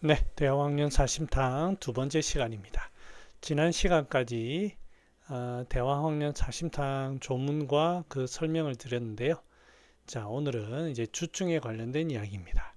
네, 대화학년 사심탕 두 번째 시간입니다. 지난 시간까지 대화학년 사심탕 조문과 그 설명을 드렸는데요. 자, 오늘은 이제 주증에 관련된 이야기입니다.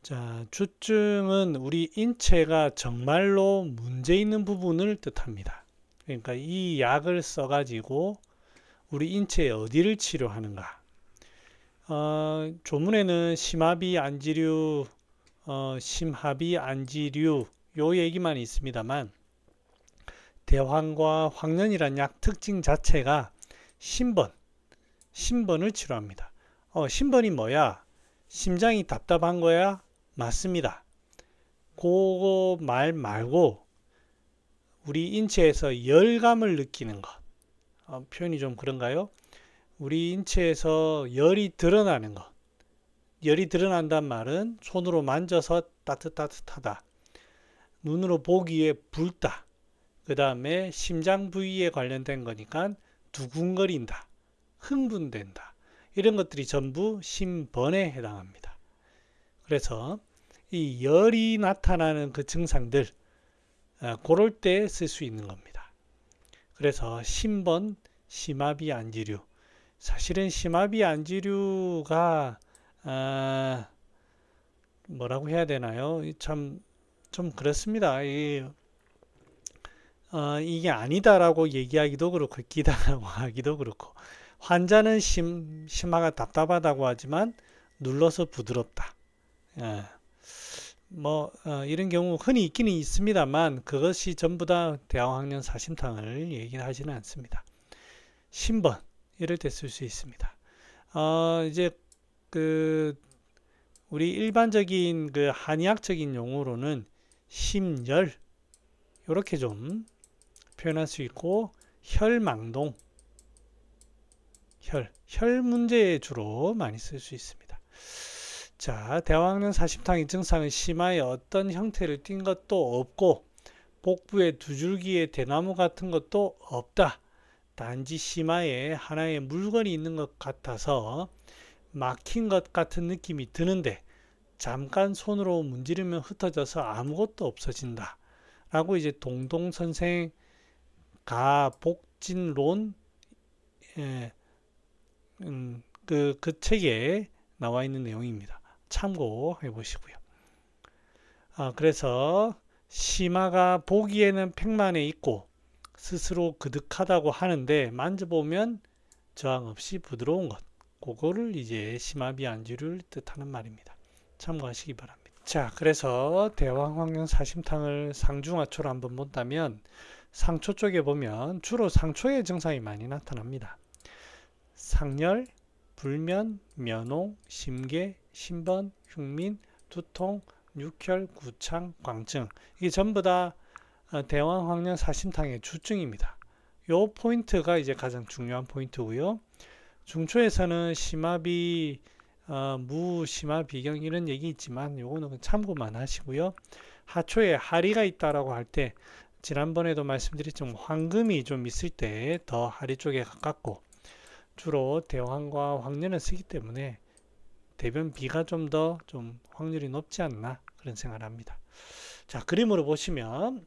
자, 주증은 우리 인체가 정말로 문제 있는 부분을 뜻합니다. 그러니까 이 약을 써가지고 우리 인체의 어디를 치료하는가? 조문에는 심화비 안지류 심하비, 안지류 요 얘기만 있습니다만 대황과 황련이란 약 특징 자체가 신번, 신번을 치료합니다. 신번이 뭐야? 심장이 답답한 거야? 맞습니다. 그거 말 말고 우리 인체에서 열감을 느끼는 것. 표현이 좀 그런가요? 우리 인체에서 열이 드러나는 것. 열이 드러난단 말은 손으로 만져서 따뜻하다. 눈으로 보기에 붉다. 그 다음에 심장 부위에 관련된 거니까 두근거린다. 흥분된다. 이런 것들이 전부 심번에 해당합니다. 그래서 이 열이 나타나는 그 증상들, 그럴 때 쓸 수 있는 겁니다. 그래서 심번, 심화비 안지류. 사실은 심화비 안지류가 뭐라고 해야 되나요? 참 좀 그렇습니다. 이게 아니다라고 얘기하기도 그렇고 기다라고 하기도 그렇고 환자는 심화가 답답하다고 하지만 눌러서 부드럽다. 예, 이런 경우 흔히 있기는 있습니다만 그것이 전부 다 대화학년 사심탕을 얘기하지는 않습니다. 심번 이럴 때 쓸 수 있습니다. 이제 그 우리 일반적인 그 한의학적인 용어로는 심열 이렇게 좀 표현할 수 있고 혈망동, 혈 문제에 주로 많이 쓸 수 있습니다. 자, 대화학년 사심탕의 증상은 심하에 어떤 형태를 띈 것도 없고 복부에 두 줄기의 대나무 같은 것도 없다. 단지 심하에 하나의 물건이 있는 것 같아서 막힌 것 같은 느낌이 드는데 잠깐 손으로 문지르면 흩어져서 아무것도 없어진다. 라고 이제 동동 선생 가복진론 그 책에 나와 있는 내용입니다. 참고해 보시고요. 그래서 심화가 보기에는 평만해 있고 스스로 그득하다고 하는데 만져보면 저항 없이 부드러운 것. 그거를 이제 심화비 안주를 뜻하는 말입니다. 참고하시기 바랍니다. 자, 그래서 대왕황령 사심탕을 상중하초로 한번 본다면 상초 쪽에 보면 주로 상초의 증상이 많이 나타납니다. 상열, 불면, 면홍, 심계, 신번, 흉민, 두통, 육혈, 구창, 광증 이게 전부 다 대왕황령 사심탕의 주증입니다. 요 포인트가 이제 가장 중요한 포인트고요. 중초에서는 심화비, 무심화 비경 이런 얘기 있지만 요거는 참고만 하시고요. 하초에 하리가 있다라고 할 때 지난번에도 말씀드렸지만 황금이 좀 있을 때 더 하리 쪽에 가깝고 주로 대황과 황련을 쓰기 때문에 대변 비가 좀 더 좀 확률이 높지 않나 그런 생각을 합니다. 자, 그림으로 보시면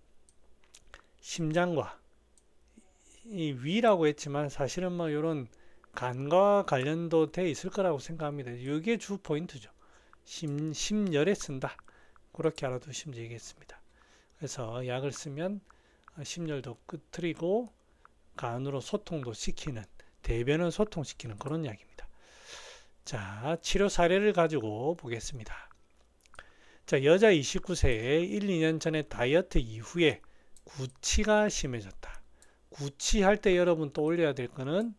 심장과 이 위라고 했지만 사실은 뭐 이런 간과 관련도 돼 있을 거라고 생각합니다. 이게 주 포인트죠. 심열에 쓴다. 그렇게 알아두시면 되겠습니다. 그래서 약을 쓰면 심열도 끄트리고 간으로 소통도 시키는 대변을 소통시키는 그런 약입니다. 자, 치료 사례를 가지고 보겠습니다. 자, 여자 29세에 1, 2년 전에 다이어트 이후에 구취가 심해졌다. 구취할 때 여러분 떠올려야 될 거는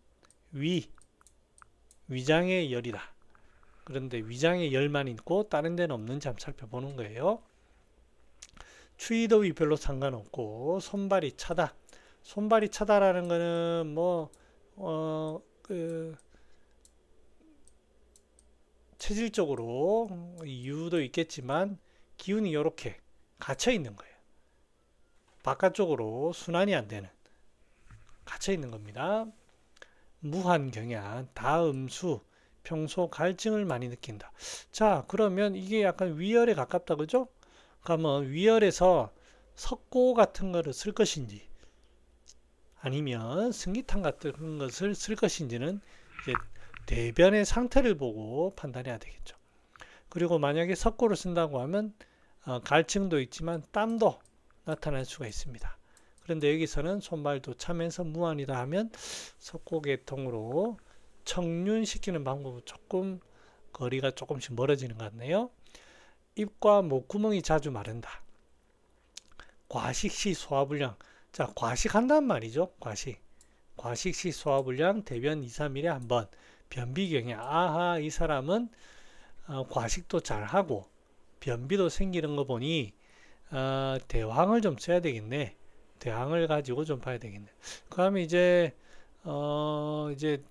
위장의 열이다. 그런데 위장의 열만 있고 다른 데는 없는지 한번 살펴보는 거예요. 추위 더위 별로 상관없고 손발이 차다. 손발이 차다라는 거는 체질적으로 이유도 있겠지만 기운이 이렇게 갇혀 있는 거예요. 바깥쪽으로 순환이 안 되는 갇혀 있는 겁니다. 무한경야, 다음수, 평소 갈증을 많이 느낀다. 자, 그러면 이게 약간 위열에 가깝다, 그죠? 그러면 위열에서 석고 같은 거를 쓸 것인지 아니면 승기탄 같은 것을 쓸 것인지는 이제 대변의 상태를 보고 판단해야 되겠죠. 그리고 만약에 석고를 쓴다고 하면 갈증도 있지만 땀도 나타날 수가 있습니다. 그런데 여기서는 손발도 차면서 무한이다 하면 석고 계통으로 청륜시키는 방법은 조금 거리가 조금씩 멀어지는 것 같네요. 입과 목구멍이 자주 마른다. 과식시 소화불량. 자, 과식한단 말이죠. 과식시 소화불량, 대변 2, 3일에 한 번. 변비경향. 아하, 이 사람은 과식도 잘하고 변비도 생기는 거 보니 대황을 좀 써야 되겠네. 대황을 가지고 좀 봐야 되겠네. 그 다음에 이제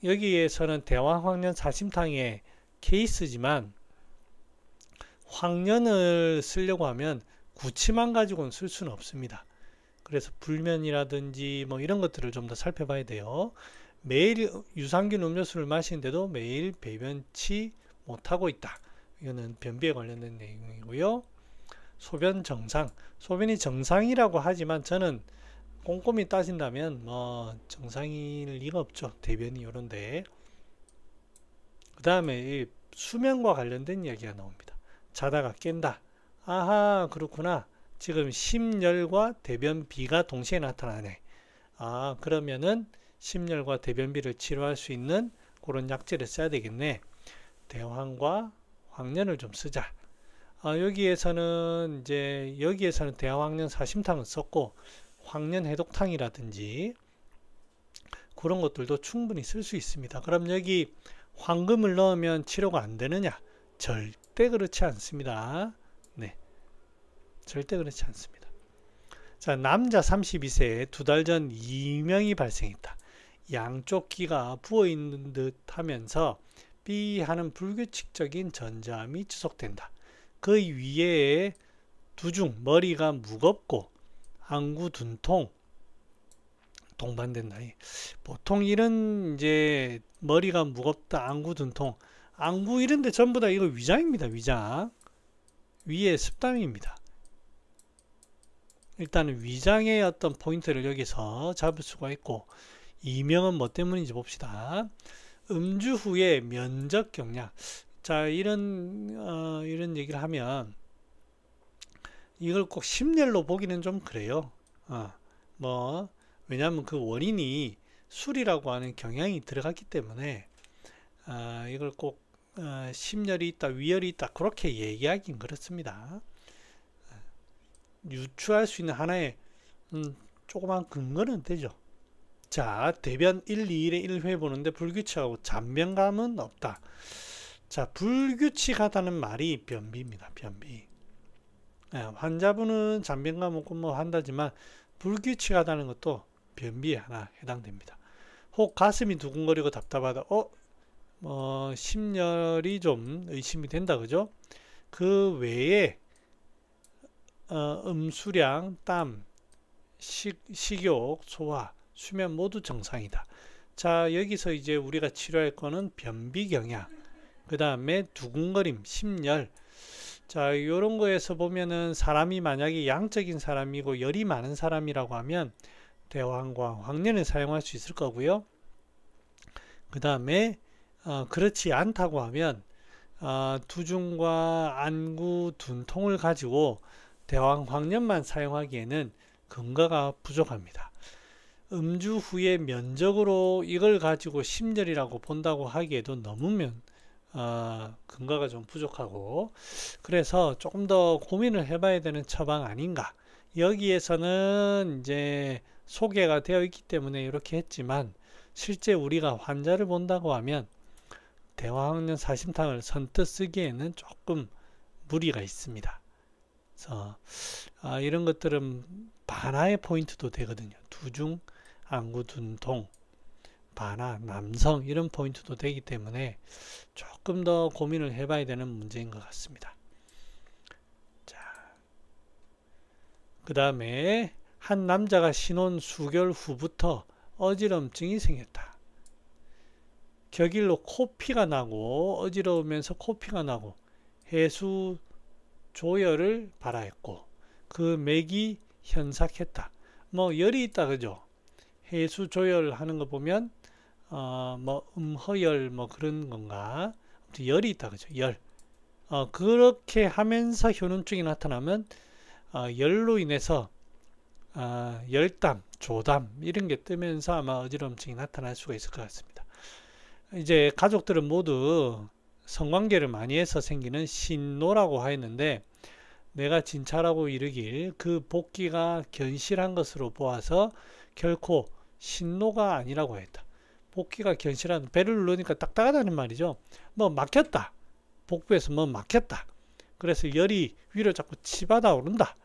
여기에서는 대황 황련 사심탕의 케이스지만 황련을 쓰려고 하면 구치만 가지고는 쓸 수는 없습니다. 그래서 불면이라든지 뭐 이런 것들을 좀 더 살펴봐야 돼요. 매일 유산균 음료수를 마시는데도 매일 배변치 못하고 있다. 이거는 변비에 관련된 내용이고요. 소변 정상. 소변이 정상이라고 하지만 저는 꼼꼼히 따진다면 뭐 정상일 리가 없죠. 대변이 이런데. 그 다음에 수면과 관련된 이야기가 나옵니다. 자다가 깬다. 아하, 그렇구나. 지금 심열과 대변비가 동시에 나타나네. 아, 그러면은 심열과 대변비를 치료할 수 있는 그런 약재를 써야 되겠네. 대황과 황련을 좀 쓰자. 여기에서는 대화황련 사심탕을 썼고 황련 해독탕이라든지 그런 것들도 충분히 쓸 수 있습니다. 그럼 여기 황금을 넣으면 치료가 안 되느냐? 절대 그렇지 않습니다. 네, 절대 그렇지 않습니다. 자, 남자 32세에 2달 전 이명이 발생했다. 양쪽 귀가 부어있는 듯 하면서 삐하는 불규칙적인 전자음이 지속된다. 그 위에 두중, 머리가 무겁고 안구 둔통 동반된다. 보통 이런 이제 머리가 무겁다, 안구 둔통, 안구 이런데 전부 다 이거 위장입니다. 위장. 위에 습담입니다. 일단은 위장의 어떤 포인트를 여기서 잡을 수가 있고 이명은 뭐 때문인지 봅시다. 음주 후에 면적 경량. 자, 이런 얘기를 하면 이걸 꼭 심열로 보기는 좀 그래요. 왜냐하면 그 원인이 술이라고 하는 경향이 들어갔기 때문에 이걸 꼭 심열이 있다, 위열이 있다 그렇게 얘기하긴 그렇습니다. 유추할 수 있는 하나의 조그만 근거는 되죠. 자, 대변 1, 2일에 1회 보는데 불규칙하고 잔변감은 없다. 자, 불규칙하다는 말이 변비입니다. 변비. 환자분은 잔변감 없고 뭐 한다지만 불규칙하다는 것도 변비에 하나 해당됩니다. 혹 가슴이 두근거리고 답답하다. 심열이 좀 의심이 된다. 그죠? 그 외에 음수량, 땀, 식욕, 소화, 수면 모두 정상이다. 자, 여기서 이제 우리가 치료할 거는 변비 경향, 그 다음에 두근거림, 심열. 자, 요런 거에서 보면은 사람이 만약에 양적인 사람이고 열이 많은 사람이라고 하면 대황과 황련을 사용할 수 있을 거고요. 그 다음에 그렇지 않다고 하면 두중과 안구 둔통을 가지고 대황 황련만 사용하기에는 근거가 부족합니다. 음주 후에 면적으로 이걸 가지고 심열이라고 본다고 하기에도 너무 근거가 좀 부족하고, 그래서 조금 더 고민을 해봐야 되는 처방 아닌가. 여기에서는 이제 소개가 되어 있기 때문에 이렇게 했지만 실제 우리가 환자를 본다고 하면 대화학련 사심탕을 선뜻 쓰기에는 조금 무리가 있습니다. 그래서 이런 것들은 반하의 포인트도 되거든요. 두중, 안구 둔통, 반하, 남성 이런 포인트도 되기 때문에 조금 더 고민을 해봐야 되는 문제인 것 같습니다. 자, 그 다음에 한 남자가 신혼 수개월 후부터 어지럼증이 생겼다. 격일로 코피가 나고 어지러우면서 코피가 나고 해수 조혈을 발하였고 그 맥이 현삭했다. 뭐 열이 있다 그죠? 해수 조혈하는 거 보면 뭐 음허열 뭐 그런 건가? 아무튼 열이 있다 그죠? 열. 그렇게 하면서 효능증이 나타나면 열로 인해서 열담, 조담 이런 게 뜨면서 아마 어지러움증이 나타날 수가 있을 것 같습니다. 이제 가족들은 모두 성관계를 많이 해서 생기는 신노라고 하였는데 내가 진찰하고 이르길 그 복기가 견실한 것으로 보아서 결코 신노가 아니라고 했다. 복기가 견실한, 배를 누르니까 딱딱하다는 말이죠. 뭐 막혔다. 복부에서 뭐 막혔다. 그래서 열이 위로 자꾸 치받아 오른다.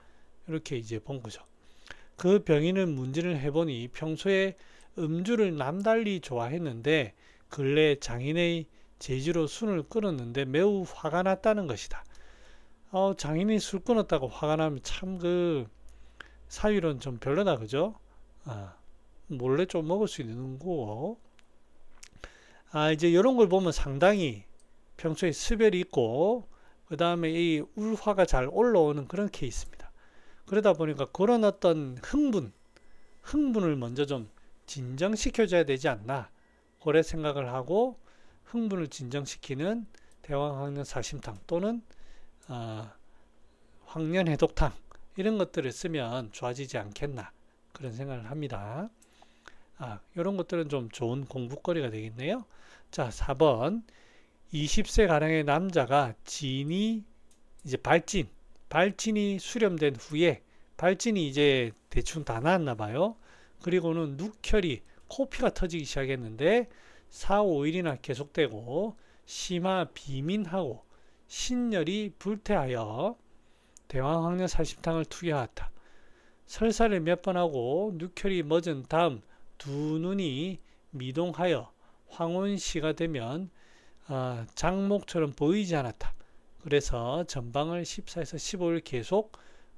이렇게 이제 본 거죠. 그 병인을 문진을 해보니 평소에 음주를 남달리 좋아했는데 근래 장인의 제지로 술을 끊었는데 매우 화가 났다는 것이다. 장인이 술 끊었다고 화가 나면 참 그 사유는 좀 별로다 그죠? 몰래 좀 먹을 수 있는 거고. 이제 이런 걸 보면 상당히 평소에 수별이 있고 그 다음에 이 울화가 잘 올라오는 그런 케이스입니다. 그러다 보니까 그런 어떤 흥분을 먼저 좀 진정시켜줘야 되지 않나 그래 생각을 하고 흥분을 진정시키는 대왕황련사심탕 또는 황련해독탕 이런 것들을 쓰면 좋아지지 않겠나 그런 생각을 합니다. 이런 것들은 좀 좋은 공부거리가 되겠네요. 자, 4번 20세 가량의 남자가 진이 이제 발진이 수렴된 후에 발진이 이제 대충 다 나았나 봐요. 그리고는 눅혈이 코피가 터지기 시작했는데 4, 5일이나 계속되고 심하 비민하고 신열이 불태하여 대왕황련사심탕을 투여하였다. 설사를 몇 번 하고 눅혈이 멎은 다음 두 눈이 미동하여 황혼시가 되면 장목처럼 보이지 않았다. 그래서 전방을 14에서 15일 계속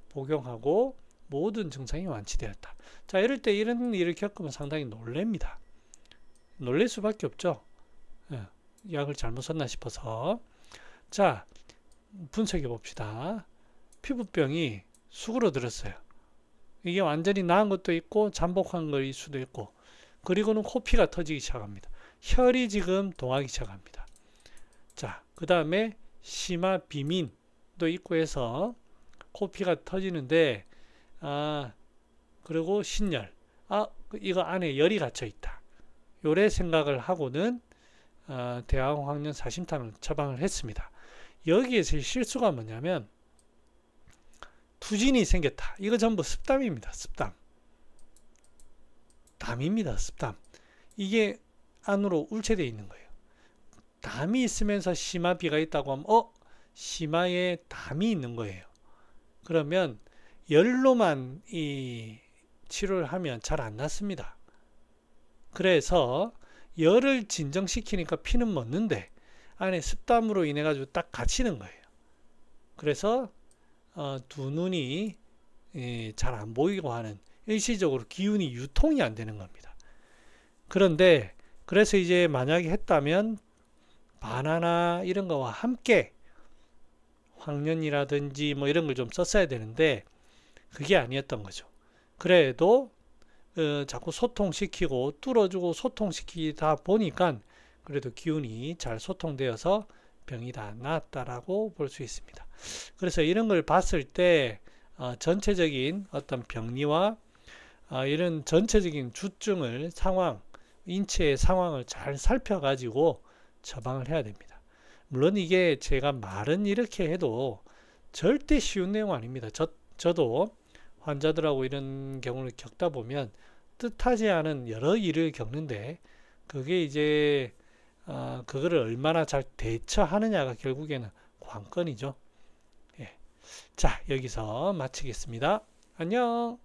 복용하고 모든 증상이 완치되었다. 자, 이럴 때 이런 일을 겪으면 상당히 놀랍니다. 놀랄 수밖에 없죠. 약을 잘못 썼나 싶어서. 자, 분석해 봅시다. 피부병이 수그러들었어요. 이게 완전히 나은 것도 있고 잠복한 것일 수도 있고 그리고는 코피가 터지기 시작합니다. 혈이 지금 동하기 시작합니다. 자, 그 다음에 심화 비민도 있고 해서 코피가 터지는데 그리고 신열 이거 안에 열이 갇혀 있다. 요래 생각을 하고는 대왕황련사심탕을 처방을 했습니다. 여기에서 실수가 뭐냐면 투진이 생겼다. 이거 전부 습담입니다. 습담. 담입니다. 습담. 이게 안으로 울체되어 있는 거예요. 담이 있으면서 심화비가 있다고 하면 심화에 담이 있는 거예요. 그러면 열로만 이 치료를 하면 잘 안 낫습니다. 그래서 열을 진정시키니까 피는 멎는데 안에 습담으로 인해 가지고 딱 갇히는 거예요. 그래서 두 눈이 잘 안 보이고 하는 일시적으로 기운이 유통이 안 되는 겁니다. 그런데 그래서 이제 만약에 했다면 바나나 이런 거와 함께 황련이라든지 뭐 이런 걸 좀 썼어야 되는데 그게 아니었던 거죠. 그래도 자꾸 소통시키고 뚫어주고 소통시키다 보니까 그래도 기운이 잘 소통되어서 병이 다 나았다라고 볼 수 있습니다. 그래서 이런 걸 봤을 때 전체적인 어떤 병리와 이런 전체적인 주증을 인체의 상황을 잘 살펴가지고 처방을 해야 됩니다. 물론 이게 제가 말은 이렇게 해도 절대 쉬운 내용 아닙니다. 저도 환자들하고 이런 경우를 겪다 보면 뜻하지 않은 여러 일을 겪는데 그게 이제 그거를 얼마나 잘 대처하느냐가 결국에는 관건이죠. 자, 여기서 마치겠습니다. 안녕.